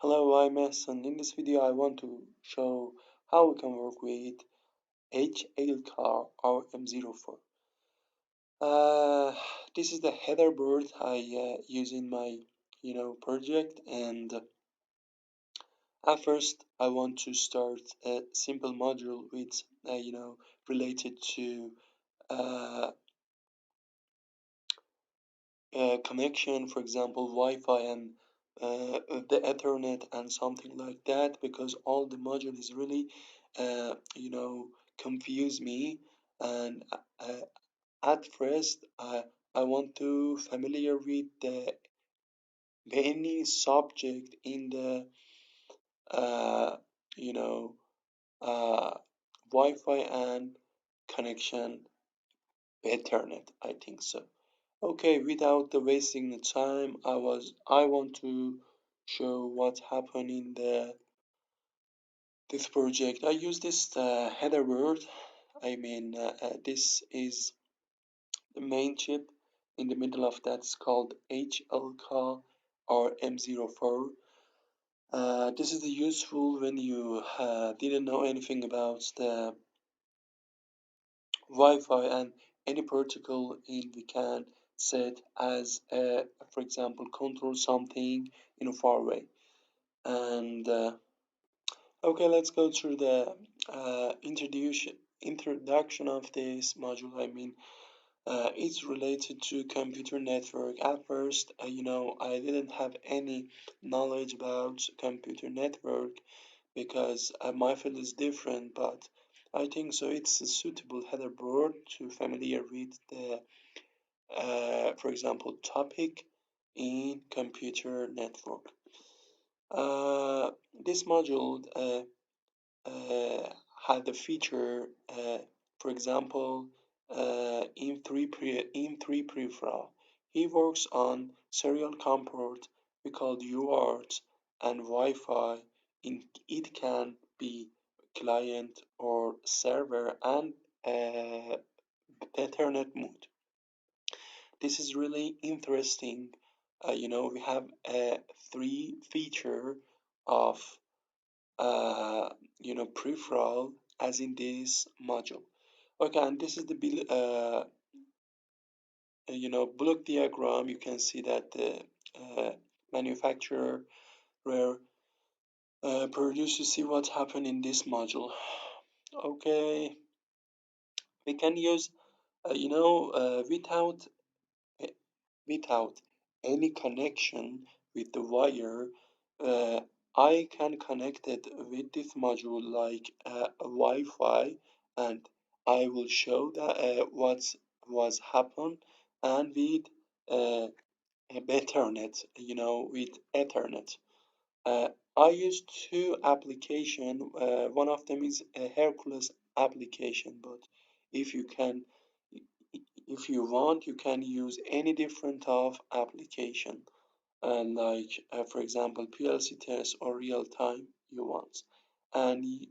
Hello, I'm S, and in this video I want to show how we can work with HLK or RM04. Uh, this is the header board I use in my project, and at first I want to start a simple module with related to uh, connection, for example, Wi-Fi and the Ethernet and something like that, because all the module is really, confuse me. And at first, I want to familiar with any subject in the, uh, you know, uh, Wi-Fi and connection Ethernet. I think so. Okay, without the wasting the time, I want to show what happened in this project. I use this header word. This is the main chip. In the middle of that is called HLK or M04. This is the useful when you didn't know anything about the Wi-Fi and any protocol in we can set as for example control something in a far away. And okay, let's go through the introduction of this module. It's related to computer network. At first, I didn't have any knowledge about computer network because my field is different, but I think so it's a suitable header board to familiar with the, for example, topic in computer network. Uh, this module had the feature, for example, in three peripheral. He works on serial comport, we call UART, and Wi-Fi. It can be client or server and Ethernet mode. This is really interesting. We have three feature of uh, peripheral as in this module. Okay, and this is the block diagram. You can see that the manufacturer were produced to see what happened in this module. Okay, we can use without any connection with the wire. uh, I can connect it with this module like a Wi-Fi, and I will show that what was happened, and with uh, Ethernet, with Ethernet. Uh, I use two application. One of them is a Hercules application, but if you can, if you want, you can use any different of application, like for example PLC test or real time you want. And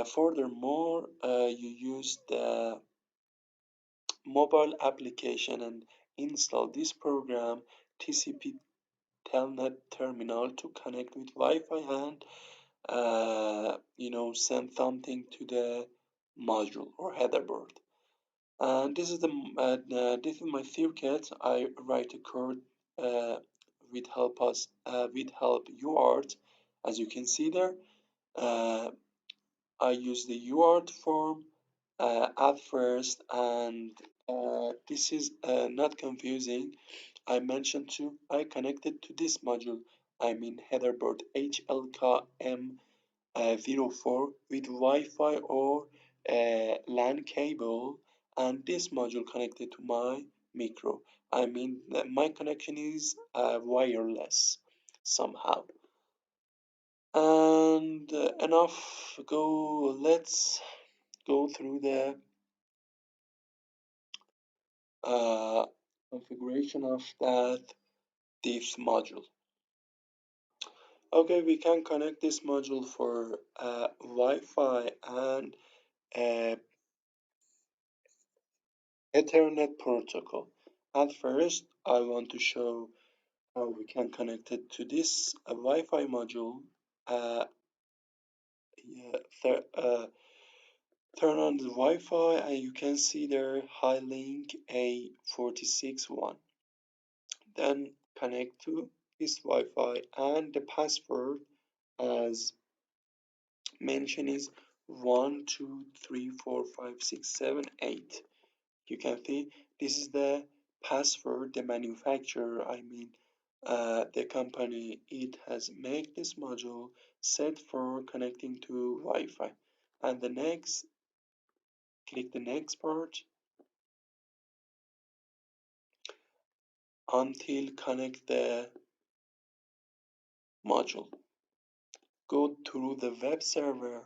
furthermore, you use the mobile application and install this program TCP telnet terminal to connect with Wi-Fi and send something to the module or header board. And this is my circuit. I write a code uh, with help UART, as you can see there. Uh, I use the UART form at first, and this is not confusing. I mentioned too, I connected to this module, header board HLKM04 with Wi-Fi or LAN cable, and this module connected to my micro. My connection is wireless somehow. And enough go. Let's go through the uh, configuration of this module. Okay, we can connect this module for Wi-Fi and uh, Ethernet protocol. At first, I want to show we can connect it to this Wi-Fi module. Uh, yeah, turn on the Wi-Fi and you can see there high link A46.1. Then connect to this Wi-Fi and the password as mentioned is 1234567 8. You can see this is the password the manufacturer, I mean the company, it has made this module set for connecting to Wi-Fi. And the next, click the next part until connect the module. Go through the web server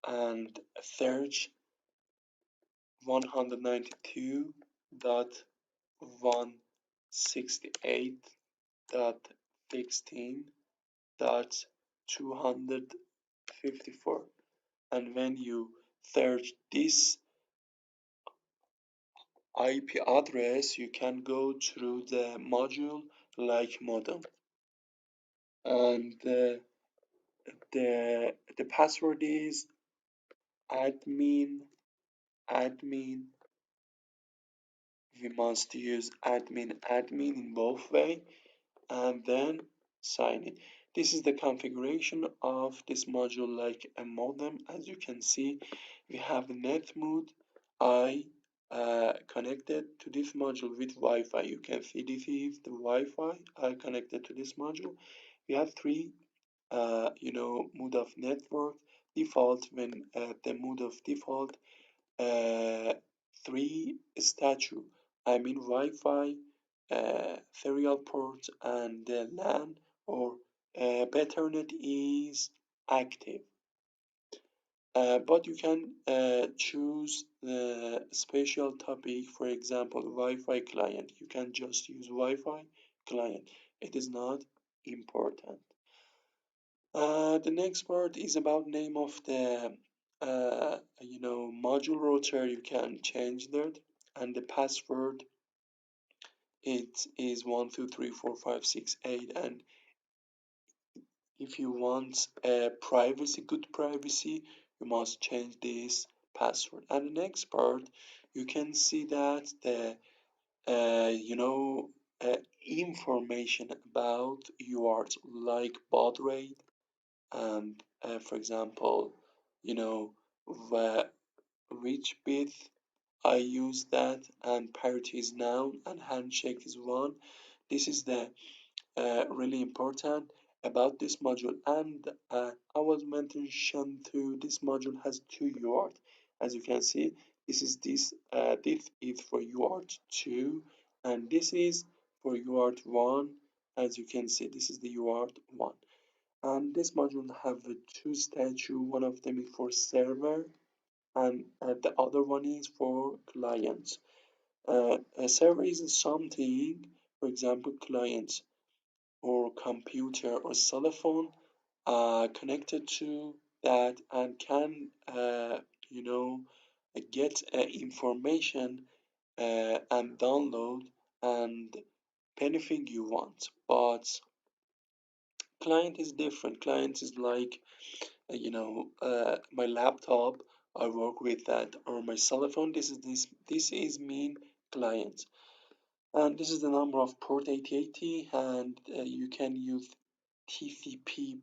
and search 192.168.16.254. And when you search this IP address, you can go through the module like modem. And the password is admin. We must use admin in both way and then sign it. This is the configuration of this module like a modem. As you can see, we have net mode. I connected to this module with Wi-Fi. You can see this is the Wi-Fi I connected to this module. We have three, mode of network default. When the mode of default, uh, three statue. I mean Wi-Fi, serial port, and LAN or Bethernet is active. But you can choose the special topic, for example, Wi-Fi client. You can just use Wi-Fi client. It is not important. The next part is about name of the module router. You can change that, and the password it is 1234568. And if you want good privacy, you must change this password. And the next part, you can see that the uh, you know information about UART like baud rate and for example, you know, which bit I use that, and parity is noun and handshake is one. This is the really important about this module. And I was mentioned to this module has two UART. As you can see, this is for UART 2 and this is for UART 1. As you can see, this is the UART 1. And this module have two statue. One of them is for server and the other one is for clients. A server is something, for example, clients or computer or cell phone connected to that and can you know get information and download and anything you want. But client is different. Client is like my laptop. I work with that or my cell phone. This is mean client. And this is the number of port 8080 and you can use TCP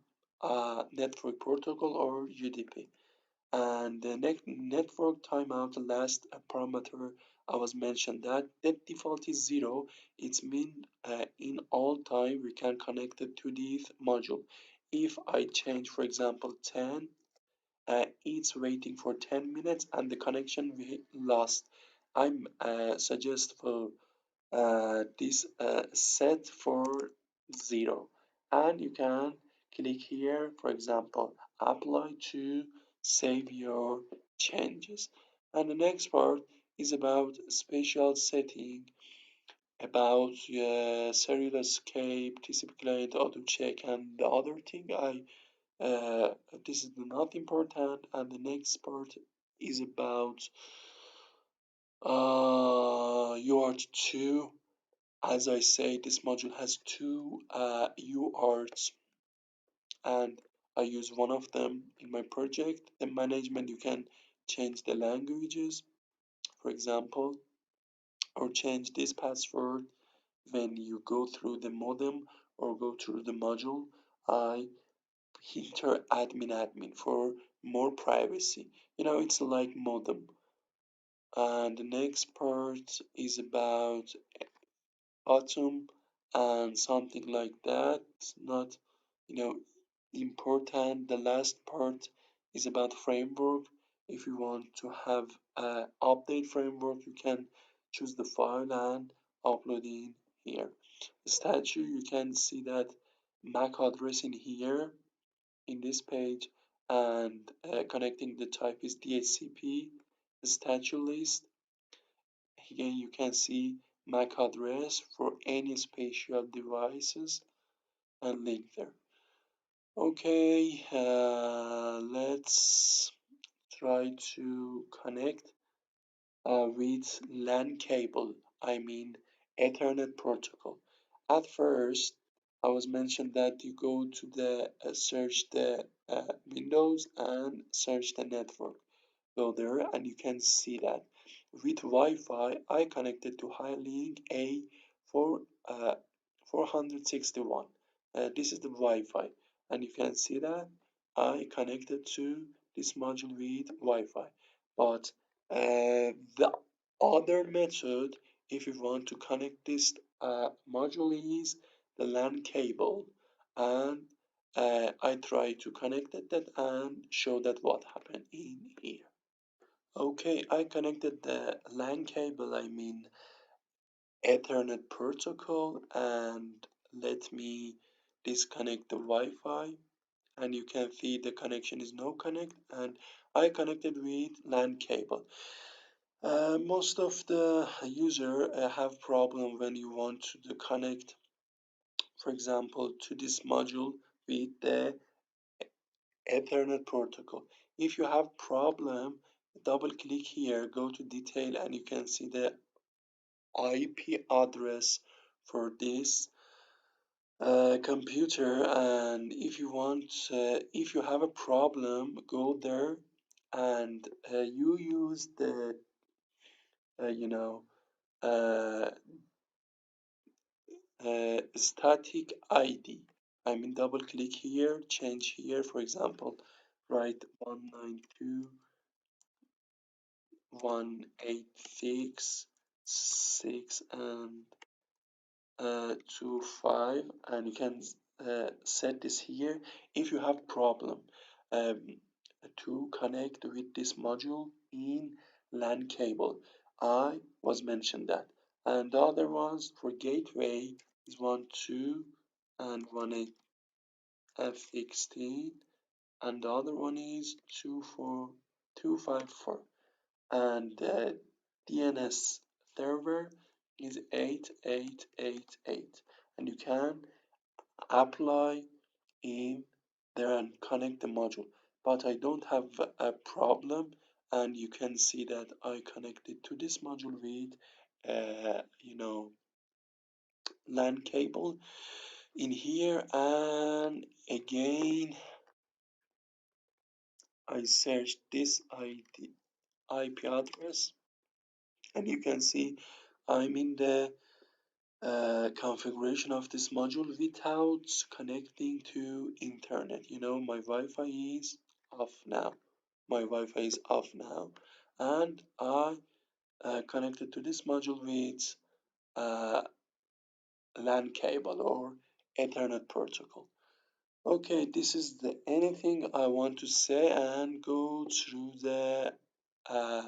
network protocol or UDP. And the network timeout, the last parameter I was mentioned that the default is 0. It means in all time we can connect it to this module. If I change, for example, 10, it's waiting for 10 minutes and the connection we lost. I'm suggest for this set for 0 and you can click here, for example, apply to save your changes. And the next part is about special setting about serial escape, TCP client, auto check, and the other thing uh, this is not important. And the next part is about UART 2 As I say, this module has two UARTs, and I use one of them in my project. The management, you can change the languages, for example, or change this password when you go through the modem or go through the module. I enter admin for more privacy. It's like modem. And the next part is about autumn and something like that. It's not, you know, important. The last part is about framework. If you want to have a update framework, you can choose the file and upload in here. The statue, you can see that MAC address in here in this page, and connecting the type is DHCP. The statue list, here you can see MAC address for any spatial devices and link there. Okay, let's try to connect with LAN cable, I mean Ethernet protocol. At first, I was mentioned that you go to the search the Windows and search the network. Go there and you can see that with Wi-Fi, I connected to High-Link A4 461. This is the Wi-Fi, and you can see that I connected to this module with Wi-Fi. But the other method, if you want to connect this module, is the LAN cable, and I try to connect that and show that what happened in here. Okay, I connected the LAN cable, I mean Ethernet protocol, and let me disconnect the Wi-Fi, and you can see the connection is no connect, and I connected with LAN cable. Most of the user have problem when you want to connect, for example, to this module with the Ethernet protocol. If you have problem, double click here, go to detail, and you can see the IP address for this computer. And if you have a problem, go there and you use the you know uh, static ID. I mean, double click here, change here, for example, write 192.186.6 and 25, and you can set this here. If you have problem um, to connect with this module in LAN cable, I was mentioned that. And the other ones for gateway is 1.2 and 1.8 F16, and the other one is 2.4.254, and the DNS server is 8888, and you can apply in there and connect the module. But I don't have a problem, and you can see that I connected to this module with LAN cable in here, and again I searched this IP address, and you can see I'm in the configuration of this module without connecting to internet. My Wi-Fi is off now. My Wi-Fi is off now, and I connected to this module with uh, LAN cable or Ethernet protocol. Okay, this is the anything I want to say and go through the uh,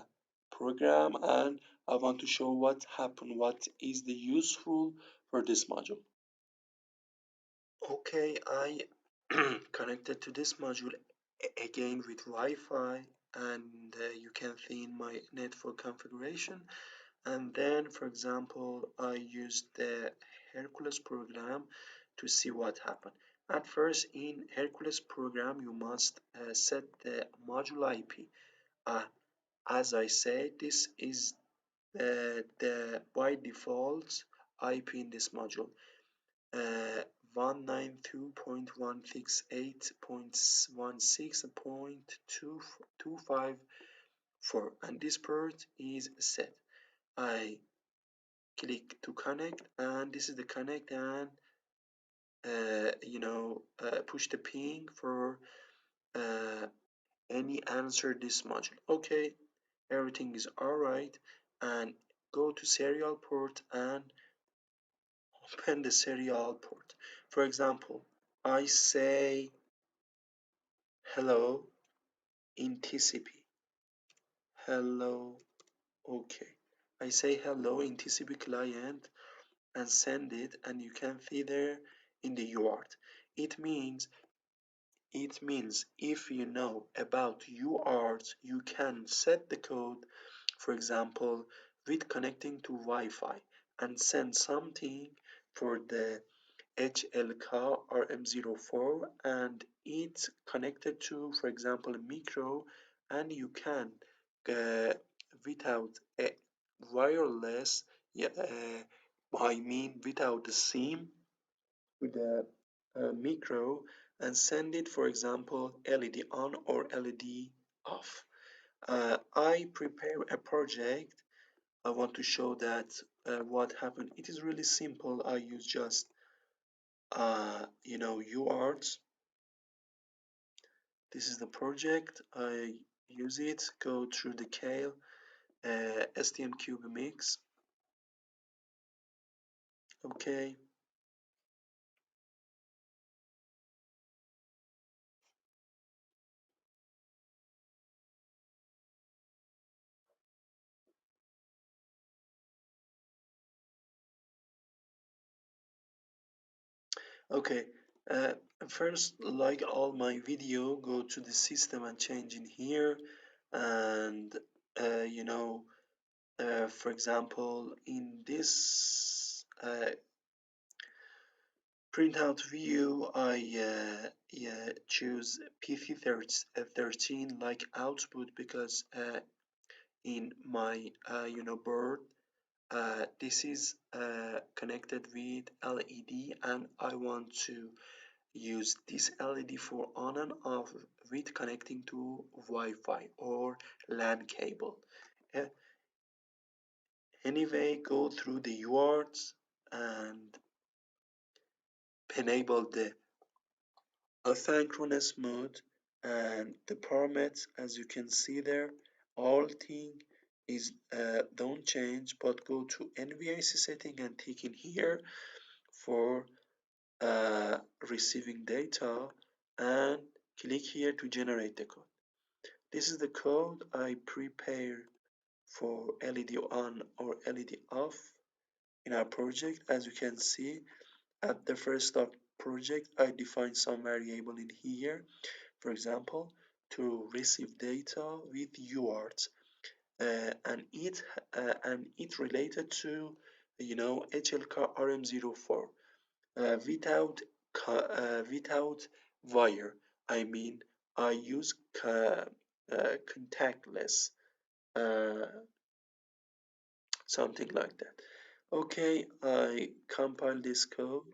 program, and I want to show what happened, what is the useful for this module. Okay, I connected to this module again with Wi-Fi, and you can see in my network configuration. And then, for example, I used the Hercules program to see what happened. At first, in Hercules program, you must set the module IP. Uh, as I said, this is the by default IP in this module. 192.168.16.254, and this port is set. I click to connect, and this is the connect, and push the ping for uh, any answer this module. Okay, everything is alright, and go to serial port and open the serial port. For example, I say hello in TCP. Hello, okay. I say hello in TCP client and send it, and you can see there in the UART. It means if you know about UART, you can set the code, for example, with connecting to Wi-Fi and send something for the HLK RM04, and it's connected to, for example, a micro, and you can without a wireless, yeah, I mean without the SIM, with a micro, and send it, for example, LED on or LED off. I prepare a project. I want to show that what happened. It is really simple. I use just UART. This is the project. I use it. Go through the Kale STM32 mix. Okay. Okay. Uh, First, like all my video, go to the system and change in here, and uh, you know for example, in this printout view, I yeah, choose PC13 like output, because in my board, this is connected with LED, and I want to use this LED for on and off with connecting to Wi-Fi or LAN cable. Uh, Anyway, go through the UARTs and enable the asynchronous mode and the parameters. As you can see there, all thing is don't change, but go to NVIC setting and tick in here for receiving data, and click here to generate the code. This is the code I prepare for LED on or LED off in our project. As you can see, at the first start project, I define some variable in here, for example, to receive data with UART, and it related to HLK RM04, without wire. I mean, I use contactless, uh, something like that. Okay, I compile this code.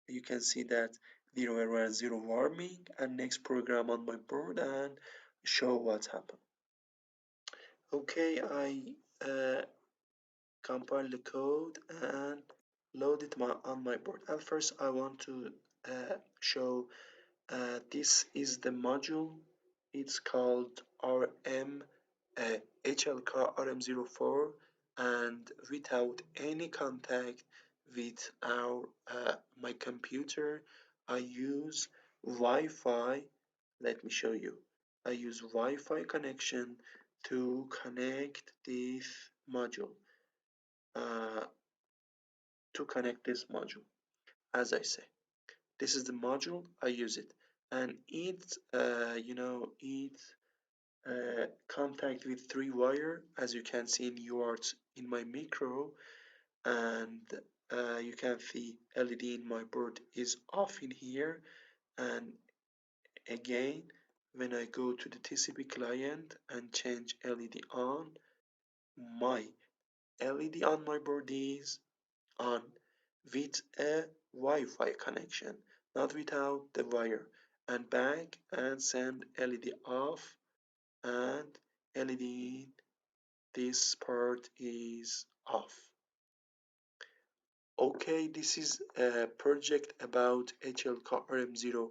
You can see that there were zero warming, and next program on my board and show what happened. Okay, I compile the code and load it on my board. At first, I want to show this is the module. It's called RM HLK RM04, and without any contact with our my computer, I use Wi-Fi. Let me show you. I use Wi-Fi connection to connect this module. Uh, to connect this module, as I say, this is the module. I use it, and it contact with three wire, as you can see in UART in my micro, and you can see LED in my board is off in here, and again when I go to the TCP client and change LED on, my LED on my board is on with a Wi-Fi connection, not without the wire, and back and send LED off and LED, this part is off. Okay, this is a project about HLK RM0.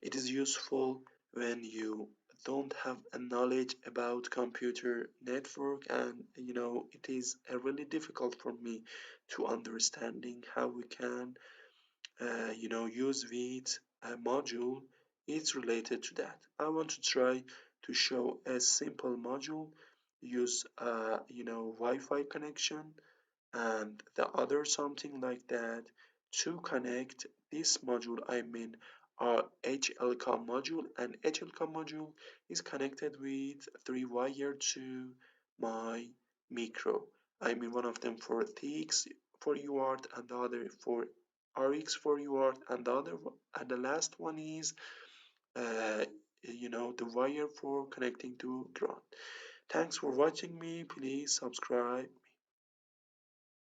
It is useful when you don't have a knowledge about computer network, and it is really difficult for me to understanding how we can use with a module. It's related to that. I want to try to show a simple module, use Wi-Fi connection and the other something like that to connect this module. I mean our HLK module, and HLK module is connected with three wire to my micro. I mean one of them for TX for UART, and the other for RX for UART, and the last one is uh, the wire for connecting to ground. Thanks for watching me. Please subscribe